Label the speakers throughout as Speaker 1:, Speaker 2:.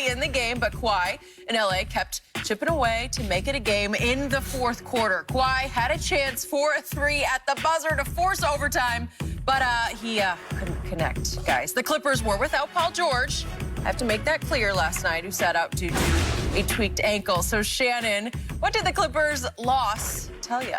Speaker 1: in the game, but Kawhi in LA kept chipping away to make it a game in the fourth quarter. Kawhi had a chance for a three at the buzzer to force overtime, but he couldn't connect, guys. The Clippers were without Paul George. I have to make that clear last night, who sat out due to a tweaked ankle. So, Shannon, what did the Clippers' loss tell you?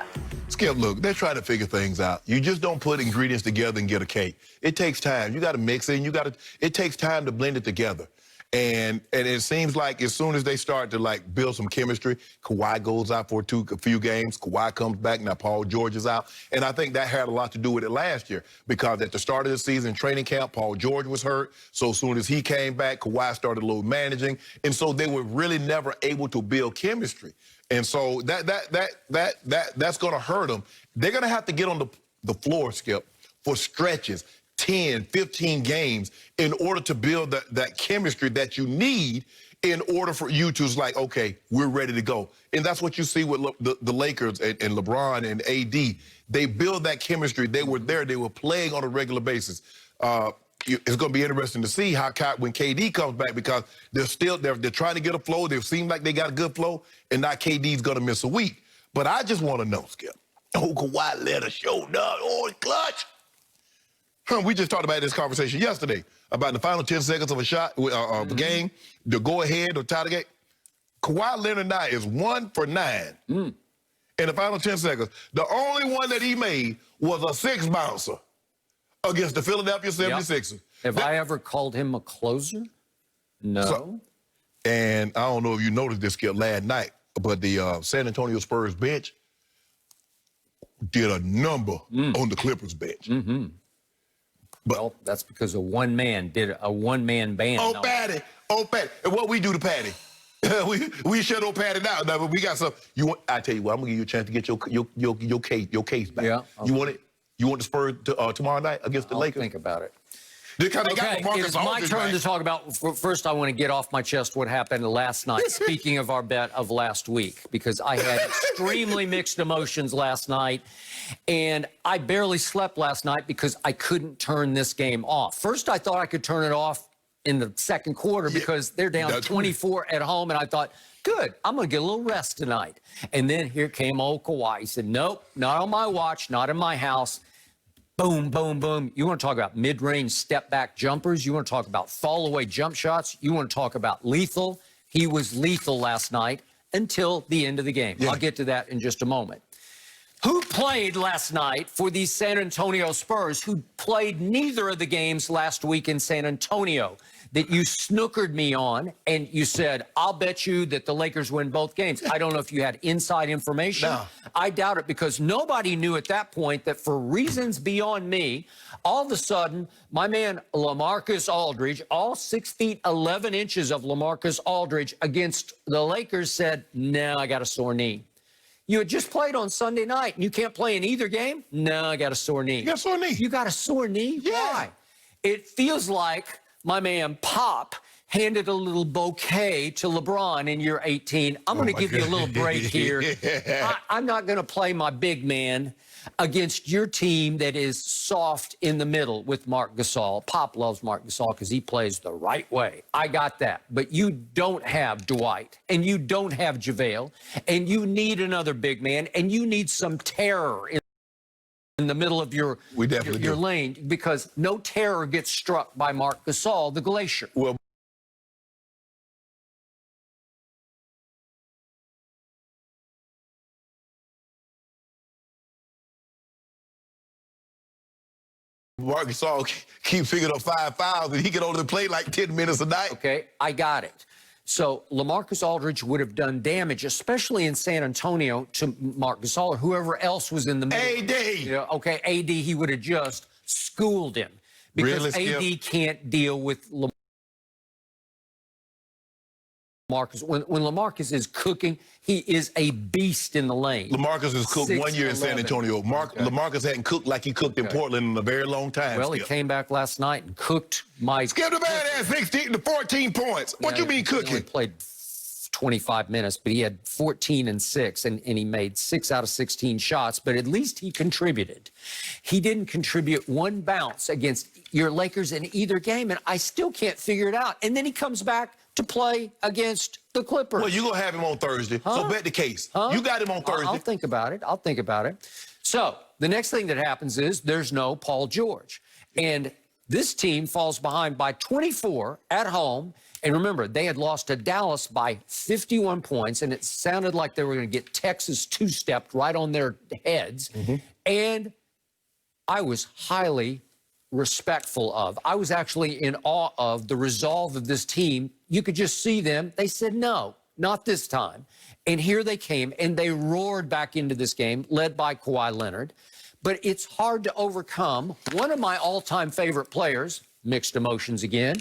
Speaker 2: Skip, look, they're trying to figure things out. You just don't put ingredients together and get a cake. It takes time. You got to mix it, and it takes time to blend it together. And it seems like as soon as they start to, like, build some chemistry, Kawhi goes out for a few games. Kawhi comes back. Now Paul George is out. And I think that had a lot to do with it last year because at the start of the season, training camp, Paul George was hurt. So as soon as he came back, Kawhi started a little managing. And so they were really never able to build chemistry. And so that's going to hurt them. They're going to have to get on the floor, Skip, for stretches, 10, 15 games, in order to build that chemistry that you need in order for you to, like, okay, we're ready to go. And that's what you see with the Lakers and LeBron and AD. They build that chemistry. They were there. They were playing on a regular basis. It's going to be interesting to see how when KD comes back because they're trying to get a flow. They seem like they got a good flow, and now KD's going to miss a week. But I just want to know, Skip. Oh, Kawhi let a show down. Oh, it's clutch. We just talked about this conversation yesterday about the final 10 seconds of a shot of a game, the go-ahead or tie the game. Kawhi Leonard now is 1 for 9 in the final 10 seconds. The only one that he made was a 6-bouncer against the Philadelphia 76ers.
Speaker 3: Yep. Have I ever called him a closer? No.
Speaker 2: So, and I don't know if you noticed this, Skip, last night, but the San Antonio Spurs bench did a number on the Clippers bench.
Speaker 3: Well, that's because a one-man band.
Speaker 2: Oh, Patty. Oh, Patty. And what we do to Patty? we shut old Patty down. Now, but we got some. I tell you what, I'm gonna give you a chance to get your case back.
Speaker 3: Yeah.
Speaker 2: You want it? You want the Spurs tomorrow night against the Lakers?
Speaker 3: Think about it.
Speaker 2: Okay,
Speaker 3: it's my turn to talk about. First, I want to get off my chest what happened last night. Speaking of our bet of last week, because I had extremely mixed emotions last night, and I barely slept last night because I couldn't turn this game off. First, I thought I could turn it off in the second quarter because they're down 24 at home, and I thought, good, I'm going to get a little rest tonight. And then here came old Kawhi. He said, nope, not on my watch, not in my house. Boom, boom, boom. You want to talk about mid-range step-back jumpers? You want to talk about fall-away jump shots? You want to talk about lethal? He was lethal last night until the end of the game. I'll get to that in just a moment. Who played last night for the San Antonio Spurs, who played neither of the games last week in San Antonio, that you snookered me on, and you said, I'll bet you that the Lakers win both games. I don't know if you had inside information.
Speaker 2: No.
Speaker 3: I doubt it, because nobody knew at that point that for reasons beyond me, all of a sudden, my man LaMarcus Aldridge, all 6 feet 11 inches of LaMarcus Aldridge against the Lakers, said, no, I got a sore knee. You had just played on Sunday night, and you can't play in either game? No, I got a sore knee.
Speaker 2: You got a sore knee?
Speaker 3: You got a sore knee?
Speaker 2: Yeah.
Speaker 3: Why? It feels like my man Pop handed a little bouquet to LeBron in year 18. I'm going to give you a little break here. I'm not going to play my big man against your team that is soft in the middle with Marc Gasol. Pop loves Marc Gasol because he plays the right way. I got that. But you don't have Dwight, and you don't have JaVale, and you need another big man, and you need some terror in the middle of your lane, because no terror gets struck by Marc Gasol, the Glacier.
Speaker 2: Well, Marc Gasol keeps picking up 5 fouls, and he can only play like 10 minutes a night.
Speaker 3: Okay, I got it. So LaMarcus Aldridge would have done damage, especially in San Antonio, to Marc Gasol or whoever else was in the middle.
Speaker 2: AD.
Speaker 3: Yeah, okay, AD, he would have just schooled him. Because
Speaker 2: really,
Speaker 3: AD can't deal with LaMarcus. When LaMarcus is cooking, he is a beast in the lane.
Speaker 2: LaMarcus has cooked 1 year in San Antonio. LaMarcus hadn't cooked like he cooked in Portland in a very long time.
Speaker 3: Well, he came back last night and cooked my...
Speaker 2: Skip the man had 16 to 14 points. What you mean cooking?
Speaker 3: He played 25 minutes, but he had 14 and 6, and he made 6 out of 16 shots, but at least he contributed. He didn't contribute one bounce against your Lakers in either game, and I still can't figure it out. And then he comes back to play against the Clippers.
Speaker 2: Well, you're going to have him on Thursday, so bet the case. You got him on Thursday.
Speaker 3: I'll think about it. I'll think about it. So the next thing that happens is there's no Paul George. And this team falls behind by 24 at home. And remember, they had lost to Dallas by 51 points, and it sounded like they were going to get Texas two-stepped right on their heads. And I was highly respectful of. I was actually in awe of the resolve of this team. You could just see them. They said, no, not this time. And here they came, and they roared back into this game, led by Kawhi Leonard. But it's hard to overcome. One of my all-time favorite players, mixed emotions again,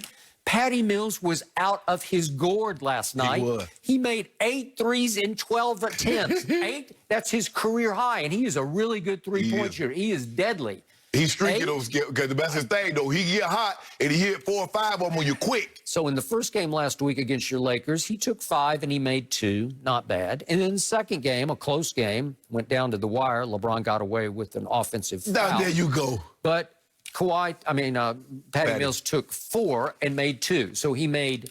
Speaker 3: Patty Mills was out of his gourd last night. He made 8 threes in 12 attempts. 8, that's his career high, and he is a really good three-point shooter. He is deadly. He's streaky those, because that's his thing, though. He get hot, and he hit 4 or 5 of them when you're quick. So in the first game last week against your Lakers, he took 5 and he made 2. Not bad. And in the second game, a close game, went down to the wire. LeBron got away with an offensive foul.
Speaker 2: Now, there you go.
Speaker 3: But Patty Mills took 4 and made 2. So he made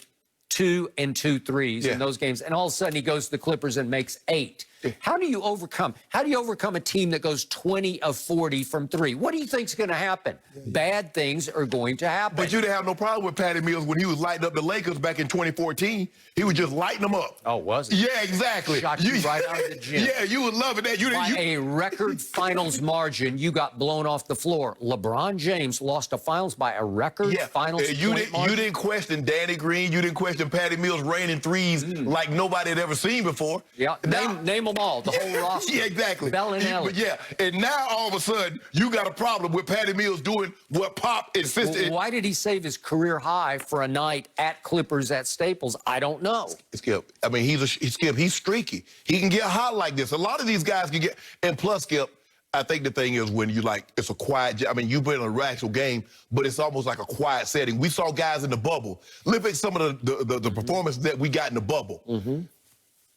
Speaker 3: 2 and 2 threes in those games. And all of a sudden, he goes to the Clippers and makes 8. How do you overcome a team that goes 20 of 40 from 3? What do you think's going to happen? Bad things are going to happen.
Speaker 2: But you didn't have no problem with Patty Mills when he was lighting up the Lakers back in 2014. He was just lighting them up.
Speaker 3: Oh, was he?
Speaker 2: Yeah, exactly.
Speaker 3: Shot you right out of the gym.
Speaker 2: Yeah, you would love it.
Speaker 3: By a record finals margin, you got blown off the floor. LeBron James lost a finals by a record finals point margin.
Speaker 2: You didn't question Danny Green. You didn't question Patty Mills raining threes like nobody had ever seen before.
Speaker 3: Yeah, name them all, the whole roster.
Speaker 2: Yeah, exactly.
Speaker 3: Bellinelli.
Speaker 2: Yeah, and now all of a sudden, you got a problem with Patty Mills doing what Pop insisted.
Speaker 3: Well, why did he save his career high for a night at Clippers at Staples? I don't know.
Speaker 2: Skip, I mean, he's streaky. He can get hot like this. A lot of these guys can get, and plus, Skip, I think the thing is when you it's a quiet, I mean, you've been in a actual game, but it's almost like a quiet setting. We saw guys in the bubble. Look at some of the performances that we got in the bubble.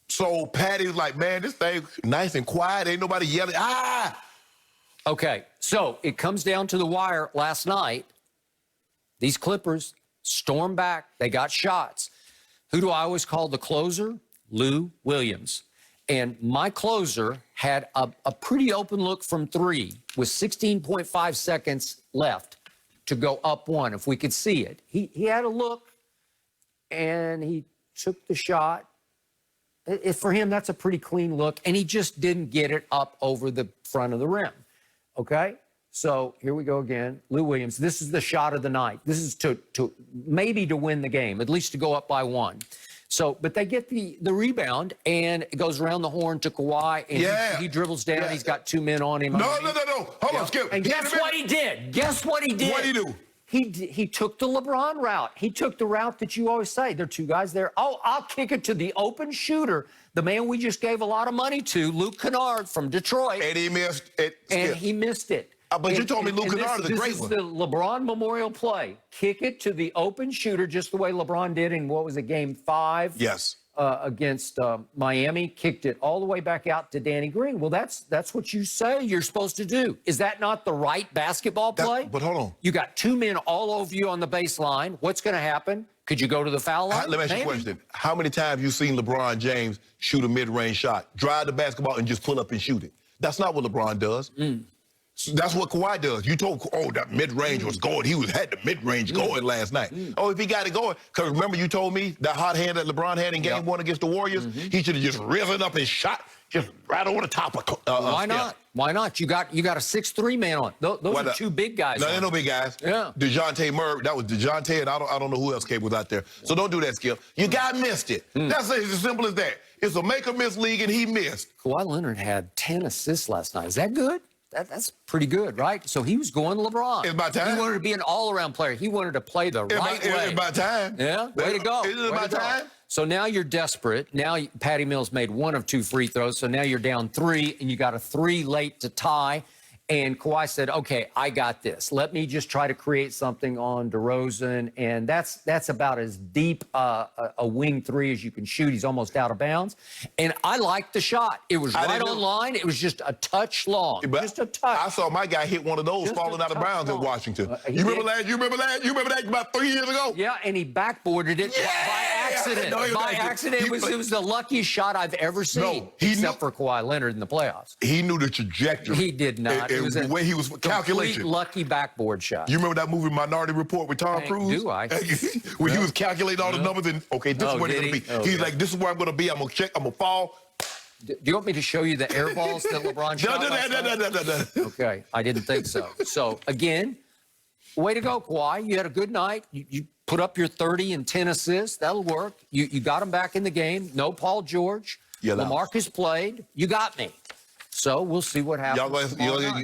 Speaker 2: So Patty's like, man, this thing nice and quiet. Ain't nobody yelling, ah!
Speaker 3: Okay, so it comes down to the wire last night. These Clippers stormed back. They got shots. Who do I always call the closer? Lou Williams. And my closer had a pretty open look from 3 with 16.5 seconds left to go up 1, if we could see it. He had a look, and he took the shot. For him, that's a pretty clean look, and he just didn't get it up over the front of the rim, okay? So here we go again. Lou Williams, this is the shot of the night. This is to maybe to win the game, at least to go up by 1. So, but they get the rebound, and it goes around the horn to Kawhi, and he dribbles down. He's got 2 men on him.
Speaker 2: No. Hold on, Skip.
Speaker 3: And guess what he did? Guess what he did?
Speaker 2: What did he do?
Speaker 3: He took the LeBron route. He took the route that you always say. There are 2 guys there. Oh, I'll kick it to the open shooter, the man we just gave a lot of money to, Luke Kennard from Detroit.
Speaker 2: And he missed it.
Speaker 3: And he missed it.
Speaker 2: But you told me Luke Kennard is a great one.
Speaker 3: This is the LeBron Memorial play. Kick it to the open shooter, just the way LeBron did in, what was it, Game 5?
Speaker 2: Yes.
Speaker 3: Against Miami, kicked it all the way back out to Danny Green. Well, that's what you say you're supposed to do. Is that not the right basketball play?
Speaker 2: But hold on.
Speaker 3: You got 2 men all over you on the baseline. What's going to happen? Could you go to the foul line?
Speaker 2: Let me ask you a question. How many times have you seen LeBron James shoot a mid-range shot, drive the basketball, and just pull up and shoot it? That's not what LeBron does. So that's what Kawhi does. You told, that mid-range was going. He had the mid-range going last night. If he got it going, because remember you told me that hot hand that LeBron had in Game 1 against the Warriors, he should have just risen up and shot just right over the top of
Speaker 3: Why not? Why not? You got a 6'3" man on. Those are 2 big guys.
Speaker 2: No, they're no big guys.
Speaker 3: Yeah.
Speaker 2: DeJounte Murray, that was DeJounte, and I don't know who else came was out there. So don't do that, Skip. Your guy missed it. That's as simple as that. It's a make-or-miss league, and he missed.
Speaker 3: Kawhi Leonard had 10 assists last night. Is that good? That's pretty good, right? So he was going LeBron.
Speaker 2: It's about time.
Speaker 3: He wanted to be an all-around player. He wanted to play the right way.
Speaker 2: It's about time.
Speaker 3: Yeah, way to go.
Speaker 2: Isn't it about time?
Speaker 3: So now you're desperate. Now Patty Mills made 1 of 2 free throws. So now you're down 3, and you got a 3 late to tie. And Kawhi said, okay, I got this. Let me just try to create something on DeRozan. And that's about as deep a wing three as you can shoot. He's almost out of bounds. And I liked the shot. It was right on line. It was just a touch long.
Speaker 2: But
Speaker 3: just a touch.
Speaker 2: I saw my guy hit one of those
Speaker 3: Just
Speaker 2: falling out of bounds in Washington.
Speaker 3: You
Speaker 2: remember that about 3 years ago?
Speaker 3: Yeah, and he backboarded it by accident.
Speaker 2: No,
Speaker 3: by accident. It was the luckiest shot I've ever seen, except for Kawhi Leonard in the playoffs.
Speaker 2: He knew the trajectory.
Speaker 3: He did not.
Speaker 2: It was the way he was calculating.
Speaker 3: Lucky backboard shot.
Speaker 2: You remember that movie Minority Report with Tom Cruise?
Speaker 3: Do I?
Speaker 2: When he was calculating all the numbers and, okay, this is where it's going to be. He's like, this is where I'm going to be. I'm going to check. I'm going to fall.
Speaker 3: Do you want me to show you the air balls that LeBron shot?
Speaker 2: No.
Speaker 3: Okay, I didn't think so. So, again, way to go, Kawhi. You had a good night. You put up your 30 and 10 assists. That'll work. You got him back in the game. No Paul George.
Speaker 2: Yeah,
Speaker 3: LaMarcus played. You got me. So we'll see what happens.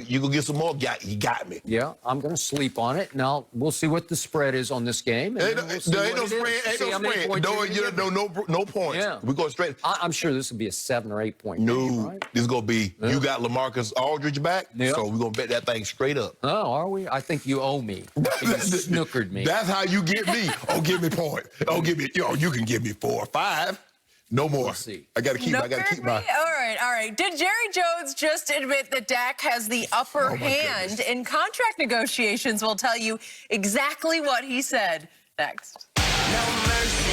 Speaker 2: You gonna get some more? You got me.
Speaker 3: Yeah, I'm going to sleep on it. Now, we'll see what the spread is on this game.
Speaker 2: There ain't no spread. No points.
Speaker 3: Yeah.
Speaker 2: We go straight.
Speaker 3: I'm sure this will be a 7 or 8 point game, right?
Speaker 2: This is going to be, you got LaMarcus Aldridge back, so we're going to bet that thing straight up.
Speaker 3: Oh, are we? I think you owe me. You snookered me.
Speaker 2: That's how you get me. Oh, give me points. Oh, give me, you can give me 4 or 5. No more.
Speaker 3: We'll see.
Speaker 2: I got to keep my.
Speaker 1: All right. Did Jerry Jones just admit that Dak has the upper hand in contract negotiations? We'll tell you exactly what he said next.
Speaker 4: No mercy.